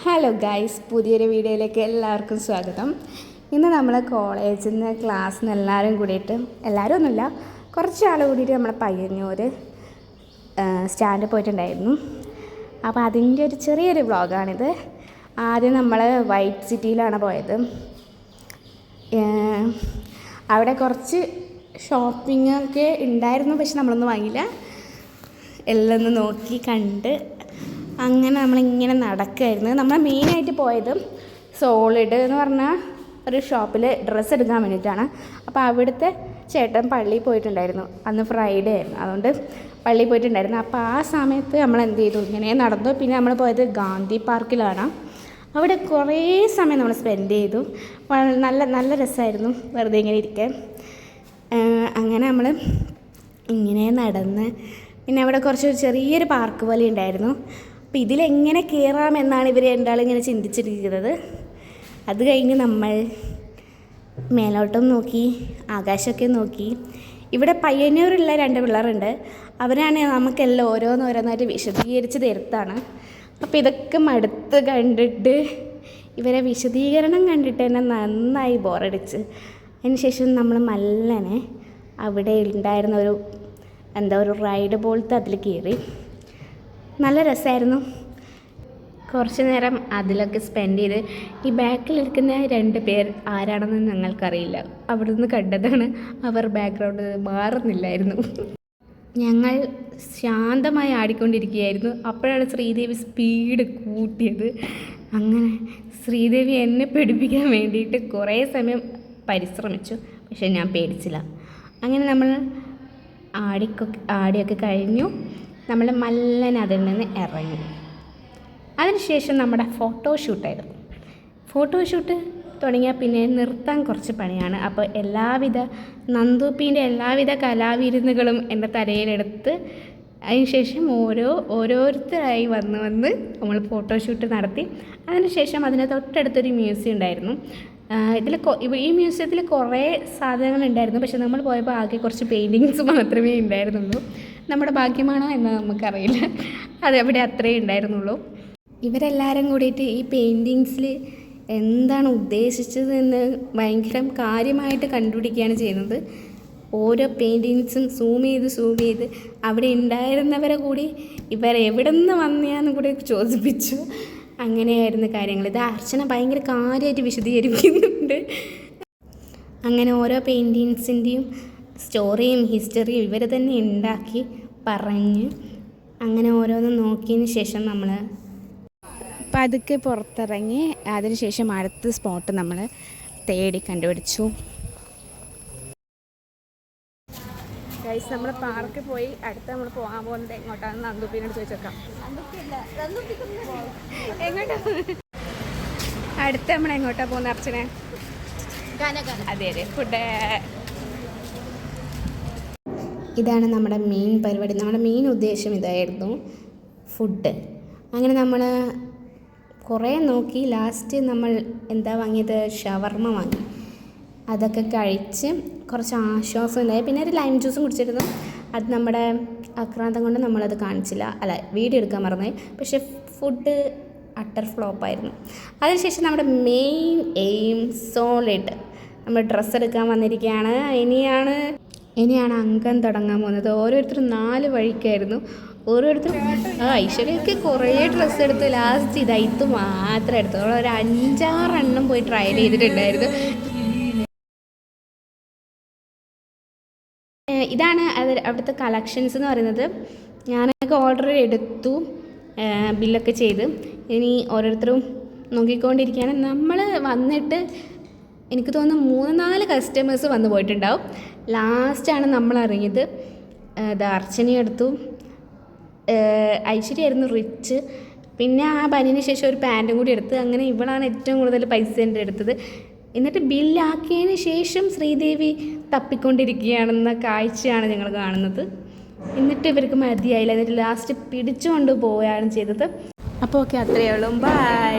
Hello guys, പുതിയൊരു വീഡിയോയിലേക്ക് എല്ലാവർക്കും സ്വാഗതം. ഇന്ന് നമ്മൾ കോളേജിൽ നിന്ന് ക്ലാസ്സിൽ നിന്ന് എല്ലാവരും കൂടിയിട്ട്, എല്ലാവരും ഒന്നുമില്ല, കുറച്ച് ആൾ കൂടിയിട്ട് നമ്മളെ പയ്യന്നൂർ സ്റ്റാൻഡിൽ പോയിട്ടുണ്ടായിരുന്നു. അപ്പോൾ അതിൻ്റെ ഒരു ചെറിയൊരു വ്ളോഗാണിത്. ആദ്യം നമ്മൾ വൈറ്റ് സിറ്റിയിലാണ് പോയത്. അവിടെ കുറച്ച് ഷോപ്പിംഗ് ഒക്കെ ഉണ്ടായിരുന്നു, പക്ഷെ നമ്മളൊന്നും വാങ്ങിയില്ല. എല്ലാം ഒന്ന് നോക്കി കണ്ട് അങ്ങനെ നമ്മളിങ്ങനെ നടക്കുമായിരുന്നു. നമ്മൾ മെയിനായിട്ട് പോയത് സോളിഡ് എന്ന് പറഞ്ഞാൽ ഒരു ഷോപ്പിൽ ഡ്രസ്സ് എടുക്കാൻ വേണ്ടിയിട്ടാണ്. അപ്പോൾ അവിടുത്തെ ചേട്ടൻ പള്ളിയിൽ പോയിട്ടുണ്ടായിരുന്നു. അന്ന് ഫ്രൈഡേ ആയിരുന്നു, അതുകൊണ്ട് പള്ളിയിൽ പോയിട്ടുണ്ടായിരുന്നു. അപ്പോൾ ആ സമയത്ത് നമ്മൾ എന്ത് ചെയ്തു, ഇങ്ങനെ നടന്നു. പിന്നെ നമ്മൾ പോയത് ഗാന്ധി പാർക്കിലാണ്. അവിടെ കുറേ സമയം നമ്മൾ സ്പെൻഡ് ചെയ്തു. നല്ല രസമായിരുന്നു വെറുതെ ഇങ്ങനെ ഇരിക്കാൻ. അങ്ങനെ നമ്മൾ ഇങ്ങനെ നടന്ന്, പിന്നെ അവിടെ കുറച്ച് ചെറിയൊരു പാർക്ക് പോലെ ഉണ്ടായിരുന്നു. അപ്പോൾ ഇതിലെങ്ങനെ കയറാമെന്നാണ് ഇവർ രണ്ടാളും ഇങ്ങനെ ചിന്തിച്ചിരിക്കുന്നത്. അത് കഴിഞ്ഞ് നമ്മൾ മേലോട്ടും നോക്കി, ആകാശമൊക്കെ നോക്കി. ഇവിടെ പയ്യന്നൂരുള്ള 2 പിള്ളേരുണ്ട്. അവരാണ് നമുക്കെല്ലാം ഓരോന്നോരോന്നായിട്ട് വിശദീകരിച്ച് തരുത്താണ്. അപ്പോൾ ഇതൊക്കെ മടുത്ത് കണ്ടിട്ട്, ഇവരെ വിശദീകരണം കണ്ടിട്ട് തന്നെ നന്നായി ബോറടിച്ച്. അതിന് ശേഷം നമ്മൾ മല്ലനെ അവിടെ ഉണ്ടായിരുന്ന ഒരു റൈഡ് പോലത്തെ അതിൽ കയറി. നല്ല രസമായിരുന്നു. കുറച്ച് നേരം അതിലൊക്കെ സ്പെൻഡ് ചെയ്ത്. ഈ ബാക്കിലിരിക്കുന്ന 2 പേർ ആരാണെന്ന് ഞങ്ങൾക്കറിയില്ല. അവിടെ നിന്ന് കണ്ടതാണ്. അവർ ബാക്ക്ഗ്രൗണ്ടിൽ മാറുന്നില്ലായിരുന്നു. ഞങ്ങൾ ശാന്തമായി ആടിക്കൊണ്ടിരിക്കുകയായിരുന്നു. അപ്പോഴാണ് ശ്രീദേവി സ്പീഡ് കൂട്ടിയത്. അങ്ങനെ ശ്രീദേവി എന്നെ പേടിപ്പിക്കാൻ വേണ്ടിയിട്ട് കുറേ സമയം പരിശ്രമിച്ചു, പക്ഷെ ഞാൻ പേടിച്ചില്ല. അങ്ങനെ നമ്മൾ ആടിയൊക്കെ കഴിഞ്ഞു. നമ്മൾ മല്ലനെ അതിൽ നിന്ന് ഇറങ്ങി. അതിനുശേഷം നമ്മുടെ ഫോട്ടോഷൂട്ടായിരുന്നു. ഫോട്ടോഷൂട്ട് തുടങ്ങിയാൽ പിന്നെ നിർത്താൻ കുറച്ച് പണിയാണ്. അപ്പോൾ നന്ദൂപ്പീൻ്റെ എല്ലാവിധ കലാവിരുന്നുകളും എൻ്റെ തലയിലെടുത്ത് അതിനുശേഷം ഓരോരുത്തരായി വന്ന് നമ്മൾ ഫോട്ടോഷൂട്ട് നടത്തി. അതിനുശേഷം അതിന് തൊട്ടടുത്തൊരു മ്യൂസിയം ഉണ്ടായിരുന്നു. ഈ മ്യൂസിയത്തിൽ കുറേ സാധനങ്ങളുണ്ടായിരുന്നു, പക്ഷെ നമ്മൾ പോയപ്പോൾ ആകെ കുറച്ച് പെയിൻറ്റിങ്സ് മാത്രമേ ഉണ്ടായിരുന്നുള്ളൂ. നമ്മുടെ ഭാഗ്യമാണോ എന്ന് നമുക്കറിയില്ല. അതവിടെ അത്രയേ ഉണ്ടായിരുന്നുള്ളൂ. ഇവരെല്ലാവരും കൂടിയിട്ട് ഈ പെയിൻറ്റിങ്സിൽ എന്താണ് ഉദ്ദേശിച്ചതെന്ന് ഭയങ്കര കാര്യമായിട്ട് കണ്ടുപിടിക്കുകയാണ് ചെയ്യുന്നത്. ഓരോ പെയിൻറ്റിങ്സും സൂം ചെയ്ത് അവിടെ ഉണ്ടായിരുന്നവരെ കൂടി ഇവരെവിടെ നിന്ന് വന്നയാന്ന് കൂടി ചോദിപ്പിച്ചു. അങ്ങനെയായിരുന്നു കാര്യങ്ങൾ. ഇത് അർച്ചന ഭയങ്കര കാര്യമായിട്ട് വിശദീകരിക്കുന്നുണ്ട്. അങ്ങനെ ഓരോ പെയിൻറ്റിങ്സിൻ്റെയും സ്റ്റോറിയും ഹിസ്റ്ററിയും ഇവർ തന്നെ ഉണ്ടാക്കി പറഞ്ഞ് അങ്ങനെ ഓരോന്നും നോക്കിയതിന് ശേഷം നമ്മൾ പതുക്കെ പുറത്തിറങ്ങി. അതിനുശേഷം അടുത്ത സ്പോട്ട് നമ്മൾ തേടി കണ്ടുപിടിച്ചു. ഗൈസ്, നമ്മൾ പാർക്കിൽ പോയി. അടുത്ത് നമ്മൾ പോകാൻ പോകുന്നത് എങ്ങോട്ടാണെന്ന് നന്ദുപ്പിനോട് ചോദിച്ചേക്കാം. എങ്ങോട്ടാ അടുത്ത് നമ്മൾ എങ്ങോട്ടാ പോകുന്നത് അർച്ചനെ? അതെ, ഫുഡ്. ഇതാണ് നമ്മുടെ മെയിൻ പരിപാടി. നമ്മുടെ മെയിൻ ഉദ്ദേശം ഇതായിരുന്നു, ഫുഡ്. അങ്ങനെ നമ്മൾ കുറേ നോക്കി. ലാസ്റ്റ് നമ്മൾ എന്താ വാങ്ങിയത്? ഷവർമ വാങ്ങി. അതൊക്കെ കഴിച്ച് കുറച്ച് ആശ്വാസം ഉണ്ടായി. പിന്നെ ഒരു ലൈം ജ്യൂസും കുടിച്ചിരുന്നു. അത് നമ്മുടെ ആക്രാന്തം കൊണ്ട് നമ്മളത് കാണിച്ചില്ല, വീഡിയോ എടുക്കാൻ മറന്നുപോയി. പക്ഷേ ഫുഡ് അട്ടർ ഫ്ലോപ്പായിരുന്നു. അതിനുശേഷം നമ്മുടെ മെയിൻ എയിം സോളിഡ്. നമ്മൾ ഡ്രസ്സ് എടുക്കാൻ വന്നിരിക്കുകയാണ്. ഇനിയാണ് അംഗം തുടങ്ങാൻ പോകുന്നത്. ഓരോരുത്തരും 4 വഴിക്കായിരുന്നു. ഓരോരുത്തരും ഐശ്വര്യയ്ക്ക് കുറേ ഡ്രസ്സ് എടുത്തു. ലാസ്റ്റ് ഇത് മാത്രം എടുത്തു. ഒരു 5-6 എണ്ണം പോയി ട്രയൽ ചെയ്തിട്ടുണ്ടായിരുന്നു. ഇതാണ് അവിടുത്തെ കളക്ഷൻസ് എന്ന് പറയുന്നത്. ഞാനൊക്കെ ഓർഡർ എടുത്തു, ബില്ലൊക്കെ ചെയ്ത്. ഇനി ഓരോരുത്തരും നോക്കിക്കൊണ്ടിരിക്കുകയാണ്. നമ്മൾ വന്നിട്ട് എനിക്ക് തോന്നുന്നു 3-4 കസ്റ്റമേഴ്സ് വന്നു പോയിട്ടുണ്ടാവും. ലാസ്റ്റാണ് നമ്മൾ അറിഞ്ഞത്. അർച്ചനയും എടുത്തു, ഐശ്വര്യയായിരുന്നു റിച്ച്. പിന്നെ ആ ബനിയന് ശേഷം ഒരു പാൻറ്റും കൂടി എടുത്ത്. അങ്ങനെ ഇവളാണ് ഏറ്റവും കൂടുതൽ പൈസ എൻ്റെ എടുത്തത്. എന്നിട്ട് ബില്ലാക്കിയതിന് ശേഷം ശ്രീദേവി തപ്പിക്കൊണ്ടിരിക്കുകയാണെന്ന കാഴ്ചയാണ് ഞങ്ങൾ കാണുന്നത്. എന്നിട്ട് ഇവർക്ക് മതിയായില്ല. എന്നിട്ട് ലാസ്റ്റ് പിടിച്ചുകൊണ്ട് പോവുകയാണ് ചെയ്തത്. അപ്പോൾ ഓക്കെ, അത്രയേ ഉള്ളൂ. ബൈ.